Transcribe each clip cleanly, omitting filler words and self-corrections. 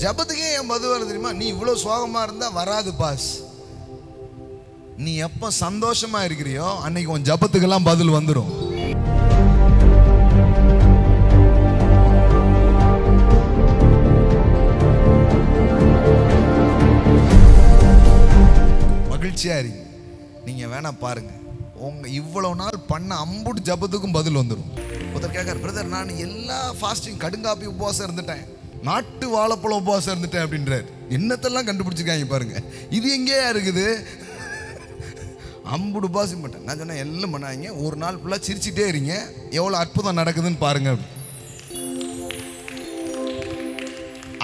ஜபத்துக்கே என் பதில் வர தெரியுமா? நீ இவ்வளவு சோகமா இருந்தா வராது பாஸ். நீ எப்ப சந்தோஷமா இருக்கிறியோ அன்னைக்கு உன் ஜபத்துக்கெல்லாம் பதில் வந்துடும். மகிழ்ச்சியா இருங்க. நீங்க வேணா பாருங்க, உங்க இவ்வளவு நாள் பண்ண அம்புட்டு ஜபத்துக்கும் பதில் வந்துடும். ஒருத்தர் கேட்காரு, பிரதர் நான் எல்லா ஃபாஸ்டிங் கடுங்காப்பி உபவாசம் இருந்துட்டேன், நாட்டு வாழைப்பழ உபவாசம் இருந்துட்டேன் அப்படின்றார். என்னத்தெல்லாம் கண்டுபிடிச்சிருக்காங்க பாருங்க. இது எங்கேயா இருக்குது? அம்புடு உபவாசம் பண்ணேன். நான் சொன்னேன் எல்லாம் பண்ணாங்க, ஒரு நாள் ஃபுல்லாக சிரிச்சுட்டே இருங்க, எவ்வளோ அற்புதம் நடக்குதுன்னு பாருங்க.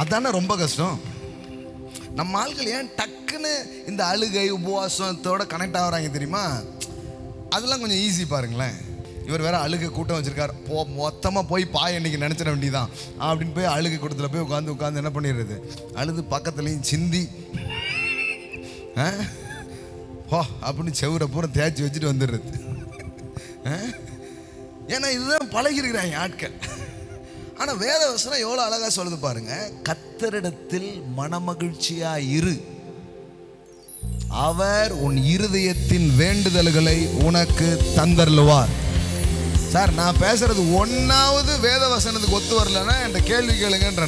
அதானே ரொம்ப கஷ்டம். நம்ம ஆட்கள் ஏன் டக்குன்னு இந்த அழுகை உபவாசத்தோட கனெக்ட் ஆகுறாங்க தெரியுமா? அதெல்லாம் கொஞ்சம் ஈஸி பாருங்களேன். இவர் வேற அழுகை கூட்டம் வச்சிருக்காரு, மொத்தமாக போய் பாய் அன்னைக்கு நினச்சிட வேண்டியதான் அப்படின்னு போய் அழுகை கூட்டத்தில் போய் உட்காந்து என்ன பண்ணிடுறது, அழுது பக்கத்துலேயும் சிந்தி ஓ அப்படின்னு செவரை பூரா தேய்ச்சி வச்சுட்டு வந்துடுறது. ஏன்னா இதுதான் பழகிருக்கிறாங்க ஆட்கள். ஆனால் வேத வசனம் எவ்வளோ அழகாக சொல்லுது பாருங்க. கர்த்தரிடத்தில் மனமகிழ்ச்சியா இரு, அவர் உன் இருதயத்தின் வேண்டுதல்களை உனக்கு தந்தருளுவார். சார் நான் பேசுறது ஒன்னாவது வேத வசனத்துக்கு ஒத்து வரலன்னா என்ற கேள்வி கேளுங்கன்ற.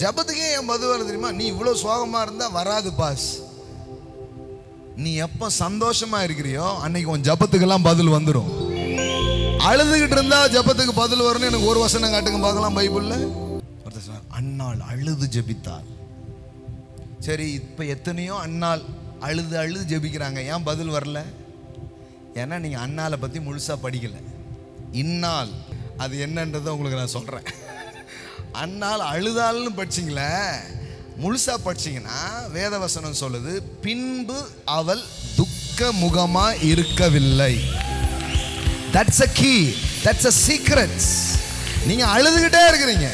ஜபத்துக்கே என் பதில் வர தெரியுமா? நீ இவ்வளவு சோகமா இருந்தா வராது பாஸ். நீ எப்ப சந்தோஷமா இருக்கிறியோ அன்னைக்கு உன் ஜபத்துக்கெல்லாம் பதில் வந்துடும். அழுதுகிட்டு இருந்தா ஜபத்துக்கு பதில் வரும்னு எனக்கு ஒரு வசனம் காட்டுங்க பார்க்கலாம் பைபிள்ல. அன்னாள் அழுது ஜபித்தாள். சரி, இப்ப எத்தனையோ அன்னாள் அழுது ஜபிக்கிறாங்க, ஏன் பதில் வரல? ஏன்னா நீங்க அன்னாளை பத்தி முழுசா படிக்கல. இந்நாள் அது என்னன்றதை உங்களுக்கு நான் சொல்றேன். அன்னாள் அழுதாள்னு படிச்சிங்களே, முழுசா படிச்சிங்கன்னா வேதவசனம் சொல்லுது, பின்பு அவள் துக்க முகமா இருக்கவில்லை. That's a key, that's a secret. நீங்க அழுதுகிட்டே இருக்கிறீங்க,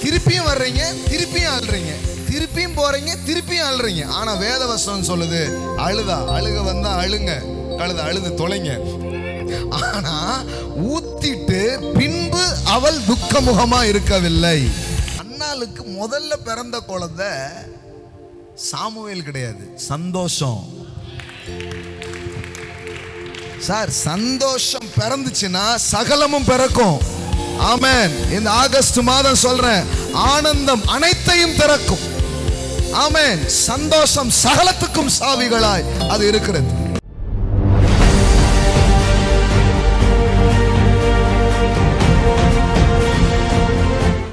திருப்பியும் வர்றீங்க, திருப்பியும் அழுறீங்க, திருப்பியும் போறீங்க, திருப்பியும் அழுறீங்க. ஆனா வேதவசனம் சொல்லுது, அழுக வந்தா அழுங்க, அழுது தொலைங்க. ஆனா ஊத்திட்டு பின்பு அவள் துக்க முகமா இருக்கவில்லை. அன்னாளுக்கு முதல்ல பிறந்த குழந்தை சாமுவேல் கிடையாது, சந்தோஷம். சார் சந்தோஷம் பிறந்துச்சுன்னா சகலமும் பிறக்கும். ஆமென். இந்த ஆகஸ்ட் மாதம் சொல்றேன், ஆனந்தம் அனைத்தையும் திறக்கும். ஆமென். சந்தோஷம் சகலத்துக்கும் சாவிகளாய் அது இருக்கிறது.